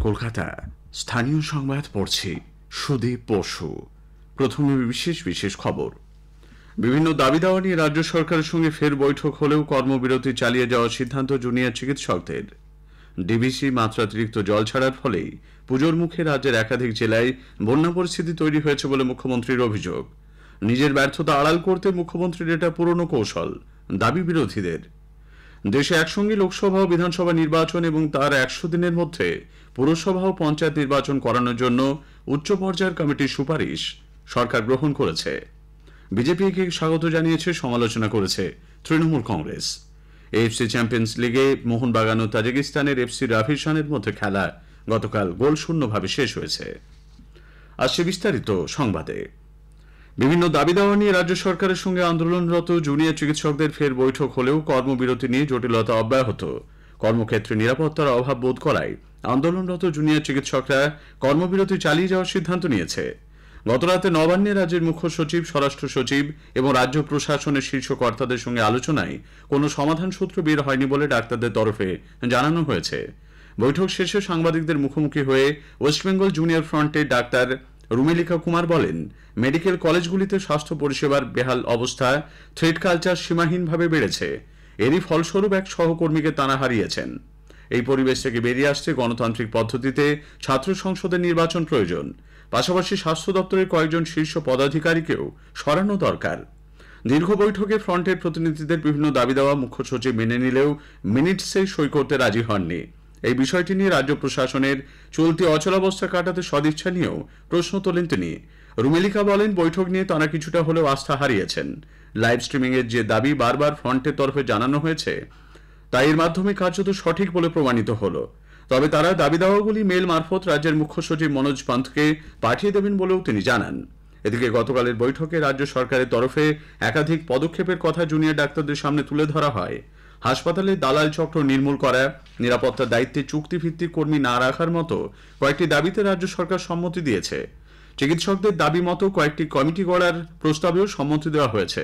কলকাতা স্থানীয় সংবাদ পড়ছি সুদীপ বসু। প্রথমে বিশেষ খবর। বিভিন্ন দাবি দাওয়া নিয়ে রাজ্য সরকারের সঙ্গে ফের বৈঠক হলেও কর্মবিরতি চালিয়ে যাওয়ার সিদ্ধান্ত জুনিয়র চিকিৎসকদের। ডিভিসি মাত্রাতিরিক্ত জল ছাড়ার ফলেই পুজোর মুখে রাজ্যের একাধিক জেলায় বন্যা পরিস্থিতি তৈরি হয়েছে বলে মুখ্যমন্ত্রীর অভিযোগ। নিজের ব্যর্থতা আড়াল করতে মুখ্যমন্ত্রীর এটা পুরনো কৌশল, দাবি বিরোধীদের। দেশে একসঙ্গে লোকসভা ও বিধানসভা নির্বাচন এবং তার 100 দিনের মধ্যে পুরসভা ও পঞ্চায়েত নির্বাচন করানোর জন্য উচ্চ পর্যায়ের কমিটির সুপারিশ সরকার গ্রহণ করেছে। বিজেপিকে স্বাগত জানিয়েছে, সমালোচনা করেছে তৃণমূল কংগ্রেস। এএফসি চ্যাম্পিয়ন্স লিগে মোহনবাগান ও তাজিকিস্তানের এফসি রাভিশানের মধ্যে খেলা গতকাল গোলশূন্যভাবে শেষ হয়েছে। আসছে বিস্তারিত সংবাদে। বিভিন্ন দাবি দাওয়া নিয়ে রাজ্য সরকারের সঙ্গে আন্দোলনরত জুনিয়র চিকিৎসকদের ফের বৈঠক হলেও কর্মবিরতি নিয়ে জটিলতা অব্যাহত। কর্মক্ষেত্রে নিরাপত্তার অভাব বোধ করায় আন্দোলনরত জুনিয়র চিকিৎসকরা কর্মবিরতি চালিয়ে যাওয়ার সিদ্ধান্ত নিয়েছে। গতরাতে নবান্নে রাজ্যের মুখ্য সচিব, স্বরাষ্ট্র সচিব এবং রাজ্য প্রশাসনের শীর্ষ কর্তাদের সঙ্গে আলোচনায় কোনো সমাধান সূত্র বের হয়নি বলে ডাক্তারদের তরফে জানানো হয়েছে। বৈঠক শেষে সাংবাদিকদের মুখোমুখি হয়ে ওয়েস্টবেঙ্গল জুনিয়র ফ্রন্টের ডাক্তার রুমেলিকা কুমার বলেন, মেডিকেল কলেজগুলিতে স্বাস্থ্য পরিষেবার বেহাল অবস্থা, থ্রেড কালচার সীমাহীনভাবে বেড়েছে। এরই ফলস্বরূপ এক সহকর্মীকে তাঁরা হারিয়েছেন। এই পরিবেশ থেকে বেরিয়ে আসতে গণতান্ত্রিক পদ্ধতিতে ছাত্র সংসদের নির্বাচন প্রয়োজন। পাশাপাশি স্বাস্থ্য দপ্তরের কয়েকজন শীর্ষ পদাধিকারীকেও সরানো দরকার। দীর্ঘ বৈঠকে ফ্রন্টের প্রতিনিধিদের বিভিন্ন দাবি দেওয়া মুখ্য সচিব মেনে নিলেও মিনিটসে সই করতে রাজি হননি। এই বিষয়টি নিয়ে রাজ্য প্রশাসনের চলতি অচলাবস্থা কাটাতে সদিচ্ছা নিয়েও প্রশ্ন তোলেন তিনি। রুমেলিকা বলেন, বৈঠক নিয়ে তাঁরা কিছুটা হলেও আস্থা হারিয়েছেন। লাইভ স্ট্রিমিং এর যে দাবি বারবার ফ্রন্টের তরফে জানানো হয়েছে, তা এর মাধ্যমে কার্যত সঠিক বলে প্রমাণিত হল। তবে তারা দাবি দাওয়াগুলি মেল মারফত রাজ্যের মুখ্য সচিব মনোজ পান্থকে পাঠিয়ে দেবেন বলেও তিনি জানান। এদিকে গতকালের বৈঠকে রাজ্য সরকারের তরফে একাধিক পদক্ষেপের কথা জুনিয়র ডাক্তারদের সামনে তুলে ধরা হয়। হাসপাতালে দালাল চক্র নির্মূল করা, নিরাপত্তার দায়িত্বে চুক্তিভিত্তিক কর্মী না রাখার মতো কয়েকটি দাবিতে রাজ্য সরকার সম্মতি দিয়েছে। চিকিৎসকদের দাবি মতো কয়েকটি কমিটি গড়ার প্রস্তাবেও সম্মতি দেওয়া হয়েছে।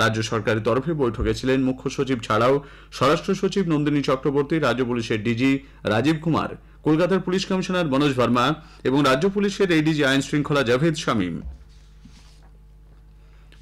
রাজ্য সরকারের তরফে বৈঠকে ছিলেন মুখ্য সচিব ছাড়াও স্বরাষ্ট্র সচিব নন্দিনী চক্রবর্তী, রাজ্য পুলিশের ডিজি রাজীব কুমার, কলকাতার পুলিশ কমিশনার মনোজ ভার্মা এবং রাজ্য পুলিশের এডিজি আইন শৃঙ্খলা জাভেদ শামীম।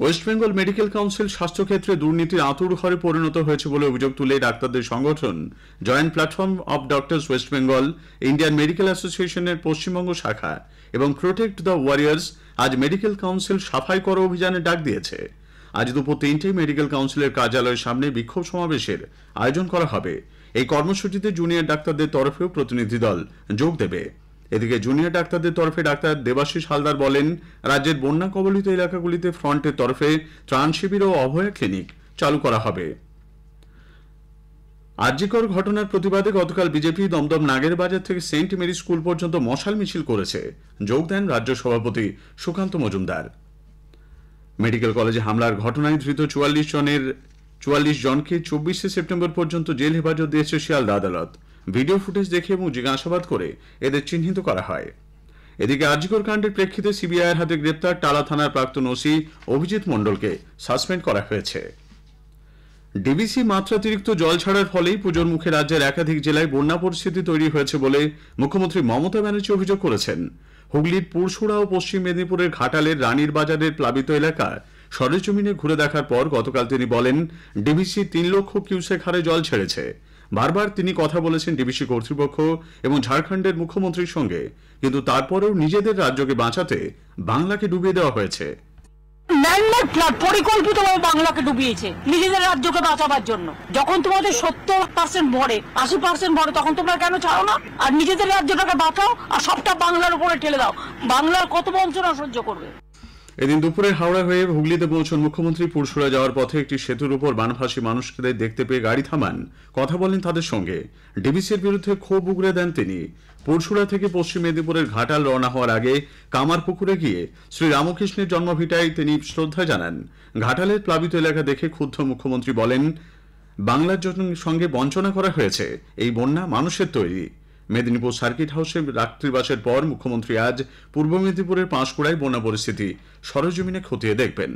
ওয়েস্টবেঙ্গল মেডিকেল কাউন্সিল স্বাস্থ্যক্ষেত্রে দুর্নীতির আঁতুড় ঘরে পরিণত হয়েছে বলে অভিযোগ তুলে ডাক্তারদের সংগঠন joint platform of doctors West Bengal, Indian medical অ্যাসোসিয়েশনের পশ্চিমবঙ্গ শাখা এবং প্রোটেক্ট দ্য ওয়ারিয়ার্স আজ মেডিকেল কাউন্সিল সাফাই করো অভিযানের ডাক দিয়েছে। আজ দুপুর 3টায় মেডিকেল কাউন্সিলের কার্যালয়ের সামনে বিক্ষোভ সমাবেশের আয়োজন করা হবে। এই কর্মসূচিতে জুনিয়র ডাক্তারদের তরফেও প্রতিনিধি দল যোগ দেবে। এদিকে জুনিয়র ডাক্তারদের তরফে ডাক্তার দেবাশিস হালদার বলেন, রাজ্যের বন্যা কবলিত এলাকাগুলিতে ফ্রন্টের তরফে ত্রাণ শিবির ও অভয়া ক্লিনিক চালু করা হবে। আরজিকর ঘটনার প্রতিবাদে গতকাল বিজেপি দমদম নাগের বাজার থেকে সেন্ট মেরি স্কুল পর্যন্ত মশাল মিছিল করেছে। যোগ দেন রাজ্য সভাপতি সুকান্ত মজুমদার। মেডিকেল কলেজে হামলার ঘটনায় ধৃত 44 জনকে 24শে সেপ্টেম্বর পর্যন্ত জেল হেফাজত দিয়েছে শিয়ালদা আদালত। ভিডিও ফুটেজ দেখে এবং জিজ্ঞাসাবাদ করে এদের চিহ্নিত করা হয়। এদিকে আরজিকর কাণ্ডের প্রেক্ষিতে সিবিআইয়ের হাতে গ্রেপ্তার টালা থানার প্রাক্তন ওসি অভিজিৎ মণ্ডলকে সাসপেন্ড করা হয়েছে। ডিভিসি মাত্রাতিরিক্ত জল ছাড়ার ফলেই পুজোর মুখে রাজ্যের একাধিক জেলায় বন্যা পরিস্থিতি তৈরি হয়েছে বলে মুখ্যমন্ত্রী মমতা ব্যানার্জি অভিযোগ করেছেন। হুগলির পুরসুড়া ও পশ্চিম মেদিনীপুরের ঘাটালের রানীর বাজারের প্লাবিত এলাকা সরেজমিনে ঘুরে দেখার পর গতকাল তিনি বলেন, ডিভিসি 3 লক্ষ কিউসেক হারে জল ছেড়েছে। বারবার তিনি কথা বলেছেন ডিভিসি কর্তৃপক্ষ এবং ঝাড়খণ্ডের মুখ্যমন্ত্রীর সঙ্গে, কিন্তু তারপরেও নিজেদের রাজ্যকে বাঁচাতে বাংলাকে ডুবিয়ে দেওয়া হয়েছে। পরিকল্পিতভাবে বাংলাকে ডুবিয়েছে নিজেদের রাজ্যকে বাঁচাবার জন্য। যখন তোমাদের 70% ভরে 80% ভরে, তখন তোমরা কেন ছাড়ো না? আর নিজেদের রাজ্যটাকে বাঁচাও আর সবটা বাংলার উপরে ঠেলে দাও। বাংলার কত বঞ্চনা সহ্য করবে? এদিন দুপুরে হাওড়া হয়ে হুগলিতে পৌঁছন মুখ্যমন্ত্রী। পুরসুরা যাওয়ার পথে একটি সেতুর উপর বানভাসী মানুষদের দেখতে পেয়ে গাড়ি থামান, কথা বলেন তাদের সঙ্গে। ডিভিসির বিরুদ্ধে ক্ষোভ উগরে দেন তিনি। পুরসুরা থেকে পশ্চিম মেদিনীপুরের ঘাটাল রওনা হওয়ার আগে কামারপুকুরে গিয়ে শ্রী রামকৃষ্ণের জন্মভিটায় তিনি শ্রদ্ধা জানান। ঘাটালের প্লাবিত এলাকা দেখে ক্ষুব্ধ মুখ্যমন্ত্রী বলেন, বাংলার সঙ্গে বঞ্চনা করা হয়েছে। এই বন্যা মানুষের তৈরি। মেদিনীপুর সার্কিট হাউসে রাত্রিবাসের পর মুখ্যমন্ত্রী আজ পূর্ব মেদিনীপুরের পাঁশকুড়ায় বন্যা পরিস্থিতি সরেজমিনে খতিয়ে দেখবেন।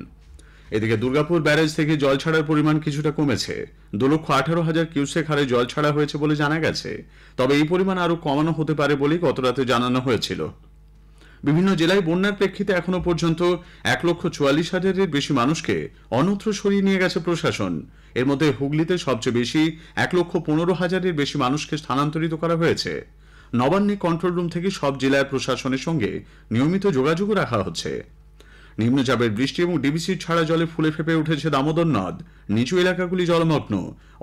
এদিকে দুর্গাপুর ব্যারেজ থেকে জল ছাড়ার পরিমাণ কিছুটা কমেছে। 2,18,000 কিউসেক হারে জল ছাড়া হয়েছে বলে জানা গেছে। তবে এই পরিমাণ আরও কমানো হতে পারে বলেই গতরাতে জানানো হয়েছিল। বিভিন্ন জেলায় বন্যার প্রেক্ষিতে এখনো পর্যন্ত 1,44,000-এর বেশি মানুষকে অন্যত্র সরিয়ে নিয়ে গেছে প্রশাসন। এর মধ্যে হুগলিতে সবচেয়ে বেশি 1,15,000-এর বেশি মানুষকে স্থানান্তরিত করা হয়েছে। নবান্নে কন্ট্রোল রুম থেকে সব জেলার প্রশাসনের সঙ্গে নিয়মিত যোগাযোগ রাখা হচ্ছে। নিম্নচাপের বৃষ্টি এবং ডিবিসির ছাড়া জলে ফুলে ফেপে উঠেছে দামোদর নদ। নিচু এলাকাগুলি জলমগ্ন,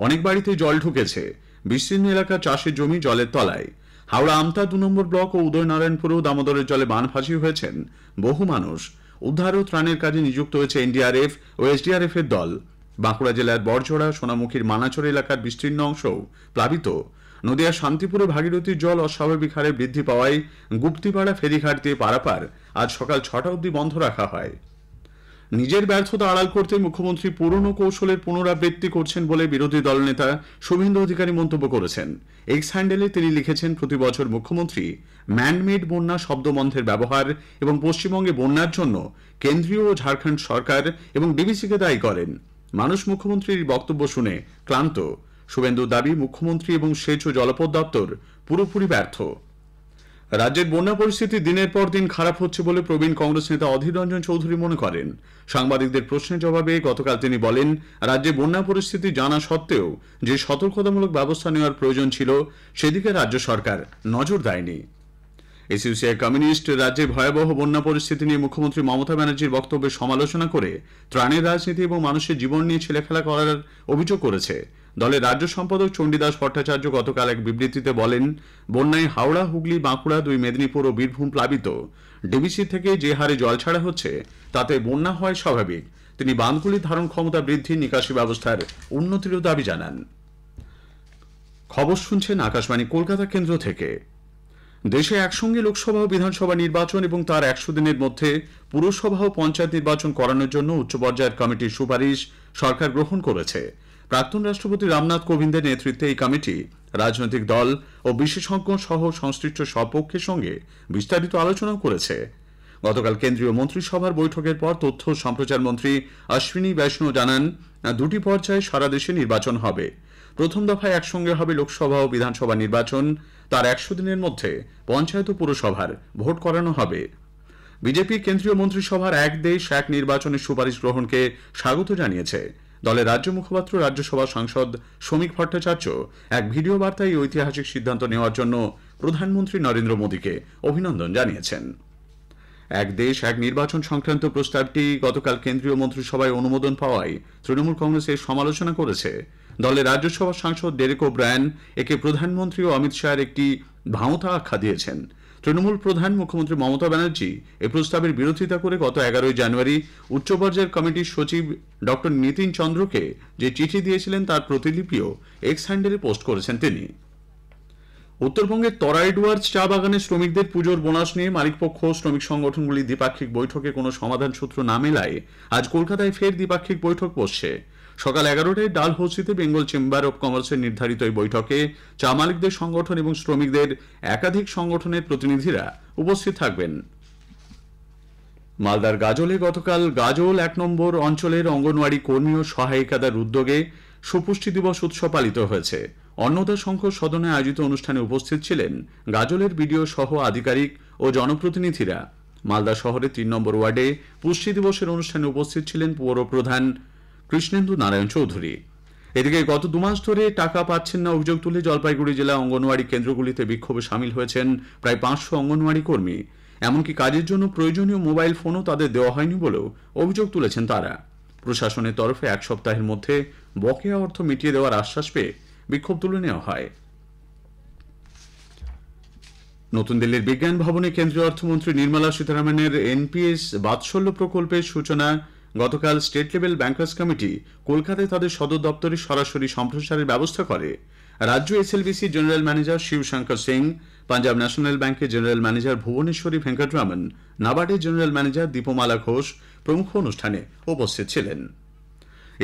অনেক বাড়িতে জল ঢুকেছে। বিস্তীর্ণ এলাকা চাষের জমি জলের তলায়। হাওড়া আমতা 2 নম্বর ব্লক ও উদয়নারায়ণপুরেও দামোদরের জলে বানভাসী হয়েছেন বহু মানুষ। উদ্ধার ও ত্রাণের কাজে নিযুক্ত হয়েছে এনডিআরএফ ও এসডিআরএফ এর দল। বাঁকুড়া জেলার বড়জোড়া, সোনামুখীর মানাচর এলাকার বিস্তীর্ণ অংশও প্লাবিত। নদিয়া শান্তিপুরে ভাগীরথীর জল অস্বাভাবিক হারে বৃদ্ধি পাওয়ায় গুপ্তিপাড়া ফেরিঘাট দিয়ে পারাপার আজ সকাল 6টা অবধি বন্ধ রাখা হয়। নিজের ব্যর্থতা আড়াল করতে মুখ্যমন্ত্রী পুরনো কৌশলের পুনরাবৃত্তি করছেন বলে বিরোধী দলনেতা শুভেন্দু অধিকারী মন্তব্য করেছেন। এক্স হ্যান্ডেলে তিনি লিখেছেন, প্রতি বছর মুখ্যমন্ত্রী ম্যানমেড বন্যা শব্দবন্ধের ব্যবহার এবং পশ্চিমবঙ্গে বন্যার জন্য কেন্দ্রীয় ও ঝাড়খণ্ড সরকার এবং ডিবিসিকে দায়ী করেন। মানুষ মুখ্যমন্ত্রীর বক্তব্য শুনে ক্লান্ত। শুভেন্দুর দাবি, মুখ্যমন্ত্রী এবং সেচ ও জলপথ দপ্তর পুরোপুরি ব্যর্থ। রাজ্যের বন্যা পরিস্থিতি দিনের পর দিন খারাপ হচ্ছে বলে প্রবীণ কংগ্রেস নেতা অধীর রঞ্জন চৌধুরী মনে করেন। সাংবাদিকদের প্রশ্নের জবাবে গতকাল তিনি বলেন, রাজ্যে বন্যা পরিস্থিতি জানা সত্ত্বেও যে সতর্কতামূলক ব্যবস্থা নেওয়ার প্রয়োজন ছিল সেদিকে রাজ্য সরকার নজর দেয়নি। এসইউসিআই কমিউনিস্ট রাজ্যে ভয়াবহ বন্যা পরিস্থিতি নিয়ে মুখ্যমন্ত্রী মমতা ব্যানার্জির বক্তব্যের সমালোচনা করে ত্রাণের রাজনীতি এবং মানুষের জীবন নিয়ে ছেলেখেলা করার অভিযোগ করেছে। দলের রাজ্য সম্পাদক চণ্ডীদাস ভট্টাচার্য গতকাল এক বিবৃতিতে বলেন, বন্যায় হাওড়া, হুগলি, বাঁকুড়া, 2 মেদিনীপুর ও বীরভূম প্লাবিত। ডিবিসি থেকে যে হারে জল ছাড়া হচ্ছে তাতে বন্যা হয় স্বাভাবিক। তিনি বাঁধগুলির ধারণ ক্ষমতা বৃদ্ধি, নিকাশি ব্যবস্থার উন্নতিরও দাবি জানান। খবর শুনছেন আকাশবাণী কলকাতা কেন্দ্র থেকে। দেশে একসঙ্গে লোকসভা ও বিধানসভা নির্বাচন এবং তার 100 দিনের মধ্যে পুরসভা ও পঞ্চায়েত নির্বাচন করানোর জন্য উচ্চ পর্যায়ের কমিটির সুপারিশ সরকার গ্রহণ করেছে। প্রাক্তন রাষ্ট্রপতি রামনাথ কোবিন্দের নেতৃত্বে এই কমিটি রাজনৈতিক দল ও বিশেষজ্ঞ সহ সংশ্লিষ্ট সব পক্ষের সঙ্গে বিস্তারিত আলোচনা করেছে। গতকাল কেন্দ্রীয় মন্ত্রিসভার বৈঠকের পর তথ্য ও সম্প্রচার মন্ত্রী অশ্বিনী বৈষ্ণব জানান, 2টি পর্যায়ে সারা দেশে নির্বাচন হবে। প্রথম দফায় একসঙ্গে হবে লোকসভা ও বিধানসভা নির্বাচন। তার 100 দিনের মধ্যে পঞ্চায়েত ও পুরসভার ভোট করানো হবে। বিজেপি কেন্দ্রীয় মন্ত্রিসভার এক দেশ এক নির্বাচনের সুপারিশ গ্রহণকে স্বাগত জানিয়েছে। দলের রাজ্য মুখপাত্র রাজ্যসভা সাংসদ শ্রমিক ভট্টাচার্য এক ভিডিও বার্তায় এই ঐতিহাসিক সিদ্ধান্ত নেওয়ার জন্য প্রধানমন্ত্রী নরেন্দ্র মোদীকে অভিনন্দন জানিয়েছেন। এক দেশ এক নির্বাচন সংক্রান্ত প্রস্তাবটি গতকাল কেন্দ্রীয় মন্ত্রিসভায় অনুমোদন পাওয়ায় তৃণমূল কংগ্রেসের সমালোচনা করেছে। দলের রাজ্যসভা সাংসদ ডেরেক ওব্রায়ান একে প্রধানমন্ত্রী ও অমিত শাহের একটি ভাঁওতা আখ্যা দিয়েছেন। তৃণমূল প্রধান মুখ্যমন্ত্রী মমতা ব্যানার্জি এ প্রস্তাবের বিরোধিতা করে গত 11 জানুয়ারি উচ্চ পর্যায়ের কমিটির সচিব ডক্টর নীতিন চন্দ্রকে যে চিঠি দিয়েছিলেন তার প্রতিলিপিও এক্স হ্যান্ডেলে পোস্ট করেছেন তিনি। উত্তরবঙ্গের তরাইডুয়ার্স চা বাগানের শ্রমিকদের পুজোর বোনাস নিয়ে মালিকপক্ষ শ্রমিক সংগঠনগুলির দ্বিপাক্ষিক বৈঠকে কোনো সমাধান সূত্র না মেলায় আজ কলকাতায় ফের দ্বিপাক্ষিক বৈঠক বসছে। সকাল 11টায় ডালহৌসিতে বেঙ্গল চেম্বার অব কমার্সের নির্ধারিত এই বৈঠকে চা মালিকদের সংগঠন এবং শ্রমিকদের একাধিক সংগঠনের প্রতিনিধিরা উপস্থিত থাকবেন। মালদার গাজলে গতকাল গাজল 1 নম্বর অঞ্চলের অঙ্গনওয়াড়ি কর্মী ও সহায়িকাদের উদ্যোগে সুপুষ্টি দিবস উৎসব পালিত হয়েছে। অন্নদা সংঘ সদনে আয়োজিত অনুষ্ঠানে উপস্থিত ছিলেন গাজলের বিডিও সহ আধিকারিক ও জনপ্রতিনিধিরা। মালদা শহরের 3 নম্বর ওয়ার্ডে পুষ্টি দিবসের অনুষ্ঠানে উপস্থিত ছিলেন পৌর প্রধান কৃষ্ণেন্দু নারায়ণ চৌধুরী। এদিকে গত 2 মাস ধরে টাকা পাচ্ছেন না অভিযোগ তুলে জলপাইগুড়ি জেলা অঙ্গনওয়াড়ি কেন্দ্রগুলিতে বিক্ষোভে সামিল হয়েছেন প্রায় 500 অঙ্গনওয়াড়ি কর্মী। এমনকি কাজের জন্য প্রয়োজনীয় মোবাইল ফোনও তাদের দেওয়া হয়নি বলেও অভিযোগ তুলেছেন তারা। প্রশাসনের তরফে 1 সপ্তাহের মধ্যে বকেয়া অর্থ মিটিয়ে দেওয়ার আশ্বাস পেয়ে বিক্ষোভ তুলে নেওয়া হয়। নতুন দিল্লির বিজ্ঞান ভবনে কেন্দ্রীয় অর্থমন্ত্রী নির্মলা সীতারামনের এনপিএস বাৎসল্য প্রকল্পের সূচনা গতকাল স্টেট লেভেল ব্যাংকার্স কমিটি কলকাতায় তাদের সদর দপ্তরে সরাসরি সম্প্রচারের ব্যবস্থা করে। রাজ্য SLBC general manager Shivshankar Singh, Punjab national ব্যাংকের জেনারেল ম্যানেজার ভুবনেশ্বরী ভেঙ্কটরামন, নাবার্ডের জেনারেল ম্যানেজার দীপমালা ঘোষ প্রমুখ অনুষ্ঠানে উপস্থিত ছিলেন।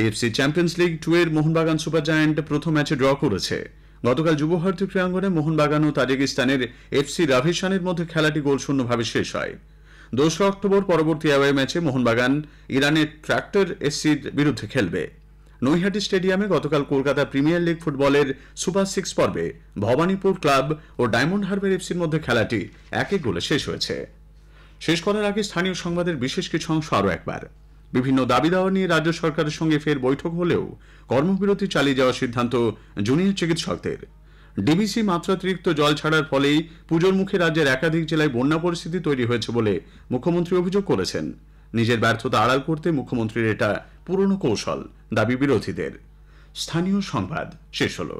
এএফসি চ্যাম্পিয়ন্স লিগ 2 এর মোহনবাগান সুপার জায়ান্ট প্রথম ম্যাচে ড্র করেছে। গতকাল যুব ভারতী ক্রীড়াঙ্গনে মোহনবাগান ও তাজিকিস্তানের এফসি রাভিশানের মধ্যে খেলাটি গোলশূন্যভাবে শেষ হয়। 2 অক্টোবর পরবর্তী অ্যাওয়ে ম্যাচে মোহনবাগান ইরানের ট্রাক্টর এসসির বিরুদ্ধে খেলবে। নৈহাটি স্টেডিয়ামে গতকাল কলকাতা প্রিমিয়ার লিগ ফুটবলের সুপার 6 পর্বে ভবানীপুর ক্লাব ও ডায়মন্ড হারবার এফসির মধ্যে খেলাটি 1-1 গোলে শেষ হয়েছে। শেষ করার আগে স্থানীয় সংবাদের বিশেষ কিছু অংশ আরও একবার। বিভিন্ন দাবি দাওয়া নিয়ে রাজ্য সরকারের সঙ্গে ফের বৈঠক হলেও কর্মবিরতি চালিয়ে যাওয়ার সিদ্ধান্ত জুনিয়র চিকিৎসকদের। ডিবিসি মাত্রাতিরিক্ত জল ছাড়ার ফলেই পুজোর মুখে রাজ্যের একাধিক জেলায় বন্যা পরিস্থিতি তৈরি হয়েছে বলে মুখ্যমন্ত্রী অভিযোগ করেছেন। নিজের ব্যর্থতা আড়াল করতে মুখ্যমন্ত্রীর এটা পুরনো কৌশল, দাবি বিরোধীদের। স্থানীয় সংবাদ শেষ হলো।